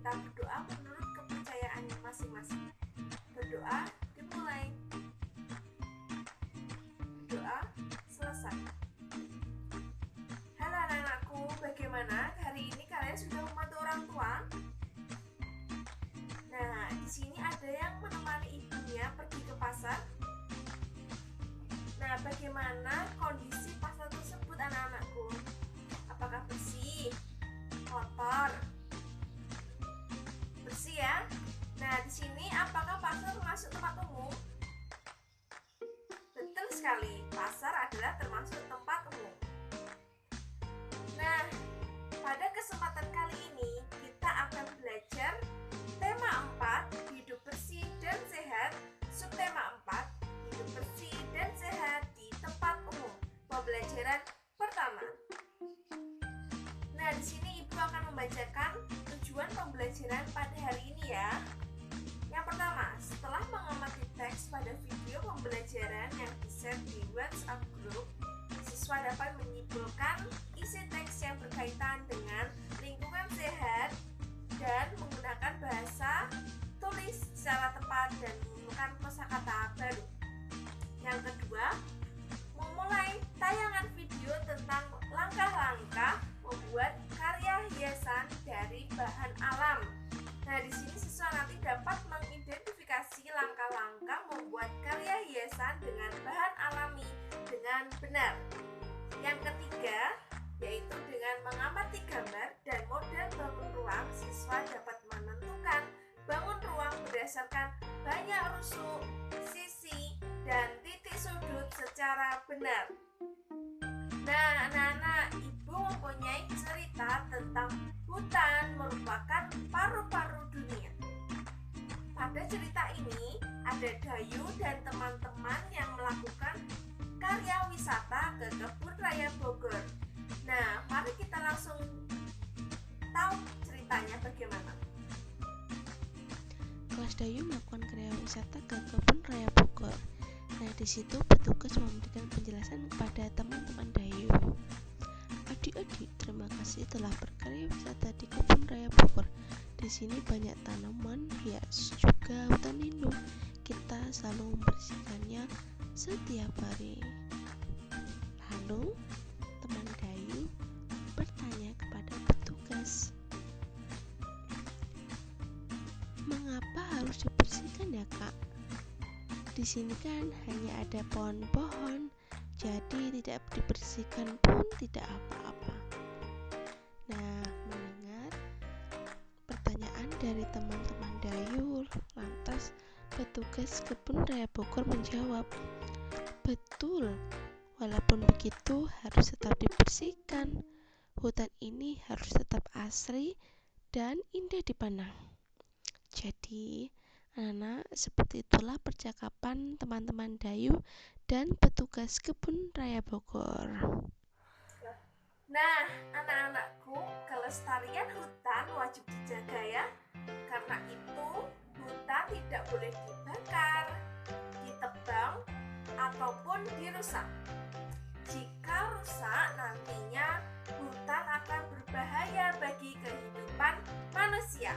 kita berdoa menurut kepercayaannya masing-masing. Berdoa dimulai. Berdoa selesai. Halo anak-anakku, bagaimana? Hari ini kalian sudah membantu orang tua? Nah, di sini ada yang menemani ibunya pergi ke pasar. Nah, bagaimana kondisi pasar tersebut anak-anakku? Apakah bersih? Kotor? Bersih ya? Nah, di sini apakah pasar termasuk tempat umum? Betul sekali, pasar adalah termasuk tempat umum. Nah, pada kesempatan kali ini kita akan belajar tema 4, hidup bersih dan sehat. Subtema 4, hidup bersih dan sehat di tempat umum. Pembelajaran pertama. Nah, di sini Ibu akan membacakan tujuan pembelajaran pada hari ini ya. Yang pertama, setelah mengamati teks pada video pembelajaran yang di-share di WhatsApp group, siswa dapat menyimpulkan isi teks yang berkaitan dengan lingkungan sehat dan menggunakan bahasa tulis secara tepat dan menggunakan kosakata baru. Yang kedua, memulai tayangan video tentang langkah-langkah membuat karya hiasan dari bahan alam. Nah, di sini siswa nanti dapat mengidentifikasi langkah-langkah membuat karya hiasan dengan bahan alami dengan benar. Yang ketiga, yaitu dengan mengamati gambar dan model bangun ruang, siswa dapat menentukan bangun ruang berdasarkan banyak rusuk, sisi, dan titik sudut secara benar. Nah, anak-anak, Ibu mempunyai cerita tentang hutan merupakan paru-paru dunia. Pada cerita ini, ada Dayu dan teman-teman yang melakukan karya wisata ke Kebun Raya Bogor. Nah, mari kita langsung tahu ceritanya bagaimana. Kelas Dayu melakukan karya wisata ke Kebun Raya Bogor. Nah, di situ petugas memberikan penjelasan kepada teman-teman Dayu. Adik-adik, terima kasih telah berkarya wisata di Kebun Raya Bogor. Di sini banyak tanaman hias, juga hutan lindung. Kita selalu membersihkannya setiap hari. Lalu, teman Dayu bertanya kepada petugas, mengapa harus dibersihkan ya, Kak? Di sini kan hanya ada pohon-pohon, jadi tidak dibersihkan pun tidak apa-apa. Nah, mendengar pertanyaan dari teman-teman Dayu, lantas petugas Kebun Raya Bogor menjawab, betul, walaupun begitu harus tetap dibersihkan. Hutan ini harus tetap asri dan indah dipandang. Jadi, anak-anak, seperti itulah percakapan teman-teman Dayu dan petugas Kebun Raya Bogor. Nah, anak-anakku, kelestarian hutan wajib dijaga ya. Karena itu, hutan tidak boleh dibakar, ditebang, ataupun dirusak. Jika rusak, nantinya hutan akan berbahaya bagi kehidupan manusia.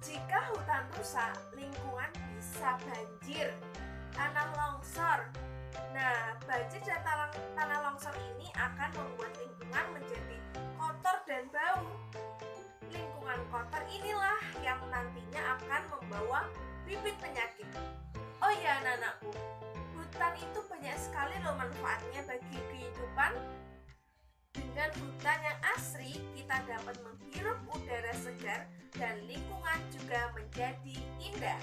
Jika hutan rusak, lingkungan bisa banjir, tanah longsor. Nah, banjir dan tanah longsor ini akan membuat lingkungan menjadi kotor dan bau. Lingkungan kotor inilah yang nantinya akan membawa bibit penyakit. Oh ya anak-anakku, hutan itu banyak sekali loh manfaatnya bagi kehidupan. Dengan hutan yang asri, kita dapat menghirup udara segar dan lingkungan juga menjadi indah.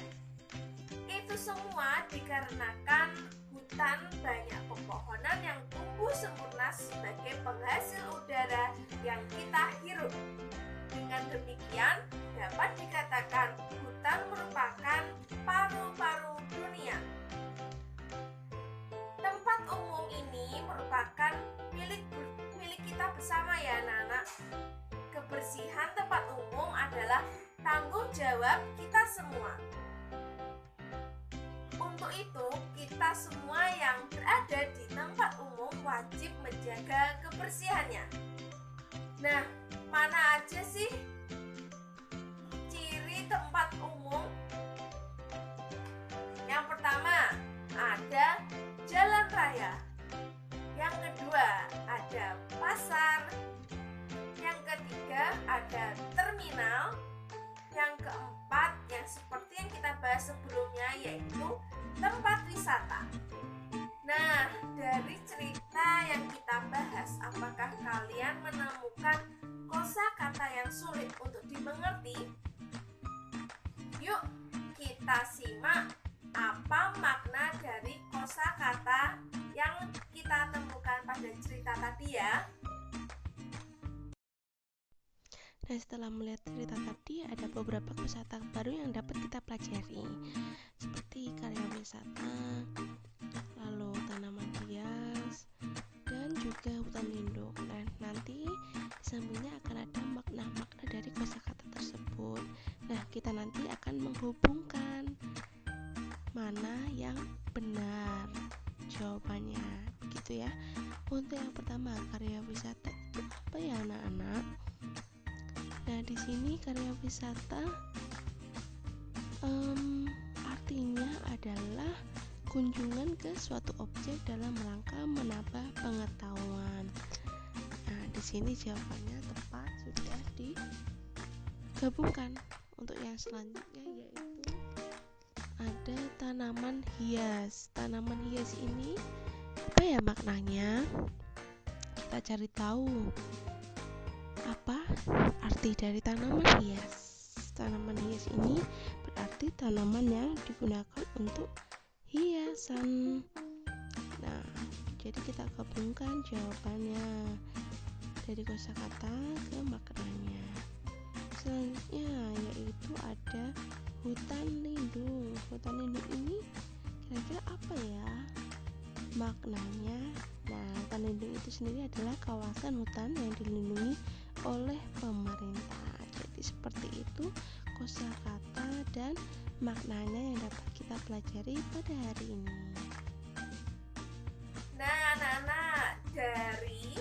Itu semua dikarenakan hutan banyak pepohonan yang tumbuh sempurna sebagai penghasil udara yang kita hirup. Dengan demikian, dapat dikatakan hutan merupakan paru-paru dunia. Tempat umum ini merupakan milik kita bersama ya anak-anak. Kebersihan tempat umum adalah tanggung jawab kita semua. Untuk itu, kita semua yang berada di tempat umum wajib menjaga kebersihannya. Nah, mana aja sih bahas sebelumnya, yaitu tempat wisata. Nah, dari cerita yang kita bahas, apakah kalian menemukan kosakata yang sulit untuk dimengerti? Yuk, kita simak apa makna dari kosakata yang kita temukan pada cerita tadi ya. Nah, setelah melihat cerita tadi, ada beberapa kosakata baru yang dapat kita pelajari, seperti karya wisata, lalu tanaman hias, dan juga hutan lindung. Dan nanti di sampingnya akan ada makna-makna dari kosakata tersebut. Nah, kita nanti akan menghubungkan mana yang benar jawabannya, begitu ya. Untuk yang pertama, karya wisata itu apa ya, anak-anak? Nah, di sini karya wisata artinya adalah kunjungan ke suatu objek dalam rangka menambah pengetahuan. Nah, di sini jawabannya tepat, sudah digabungkan. Untuk yang selanjutnya yaitu ada tanaman hias. Tanaman hias ini apa ya maknanya? Kita cari tahu. Apa arti dari tanaman hias? Tanaman hias ini berarti tanaman yang digunakan untuk hiasan. Nah, jadi kita gabungkan jawabannya dari kosakata ke maknanya. Selanjutnya yaitu ada hutan lindung. Hutan lindung ini kira-kira apa ya maknanya? Nah, hutan lindung itu sendiri adalah kawasan hutan yang dilindungi oleh pemerintah. Jadi seperti itu kosakata dan maknanya yang dapat kita pelajari pada hari ini. Nah, anak-anak, dari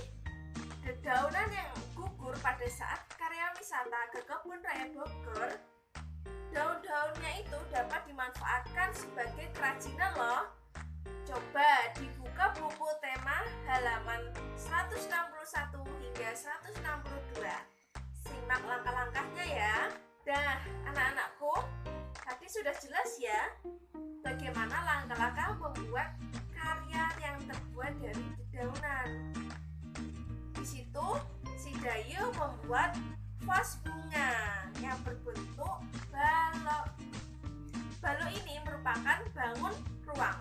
dedaunan yang gugur pada saat karya wisata ke Kebun Raya Bogor, daun-daunnya itu dapat dimanfaatkan sebagai kerajinan loh. Coba dibuka buku tema halaman 161 hingga 162. Simak langkah-langkahnya ya. Nah, anak-anakku, tadi sudah jelas ya bagaimana langkah-langkah membuat karya yang terbuat dari dedaunan. Di situ si Dayu membuat vas bunga yang berbentuk balok. Balok ini merupakan bangun ruang.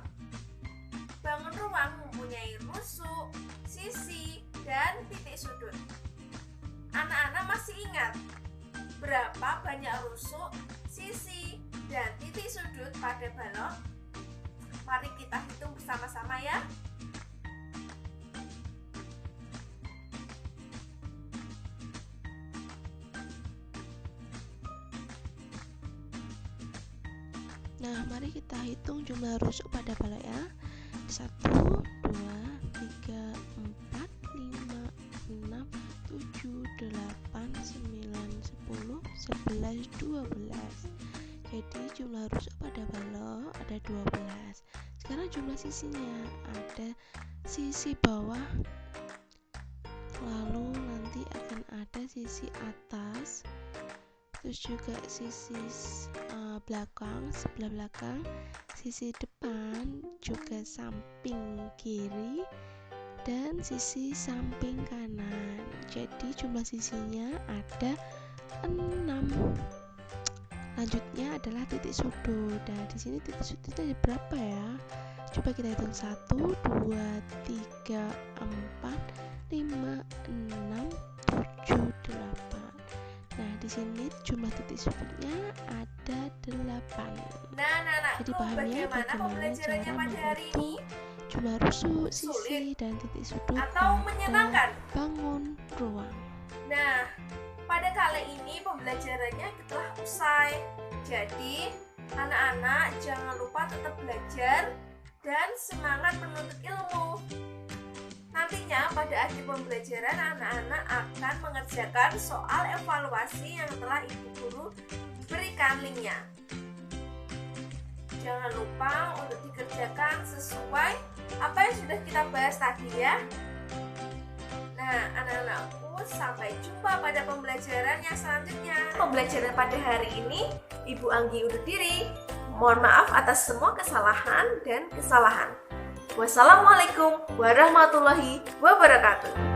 Bangun ruang mempunyai rusuk, sisi, dan titik sudut. Anak-anak masih ingat berapa banyak rusuk, sisi, dan titik sudut pada balok? Mari kita hitung bersama-sama ya. Nah, mari kita hitung jumlah rusuk pada balok ya. 1, 2, 3, 4, 5, 6, 7, 8, 9, 10, 11, 12. Jadi jumlah rusuk pada balok ada 12. Sekarang jumlah sisinya, ada sisi bawah, lalu nanti akan ada sisi atas, terus juga sisi belakang, sebelah belakang, sisi depan, juga samping kiri, dan sisi samping kanan. Jadi jumlah sisinya ada 6. Lanjutnya adalah titik sudut. Nah, di sini titik sudutnya ada berapa ya? Coba kita hitung 1, 2, 3, 4, 5, 6, 7, 8. Nah, di sini jumlah titik sudutnya ada 8. Nah, Jadi paham ya bagaimana cara menghitung jumlah rusuk, sisi, dan titik sudut atau menyenangkan? Bangun ruang. Nah, pada kali ini pembelajarannya telah usai. Jadi, anak-anak jangan lupa tetap belajar dan semangat menuntut ilmu. Nantinya pada akhir pembelajaran anak-anak akan mengerjakan soal evaluasi yang telah Ibu Guru berikan linknya. Jangan lupa untuk dikerjakan sesuai apa yang sudah kita bahas tadi ya. Nah, anak-anakku, sampai jumpa pada pembelajaran yang selanjutnya. Pembelajaran pada hari ini Ibu Anggi undur diri. Mohon maaf atas semua kesalahan dan kesalahan. Wassalamualaikum warahmatullahi wabarakatuh.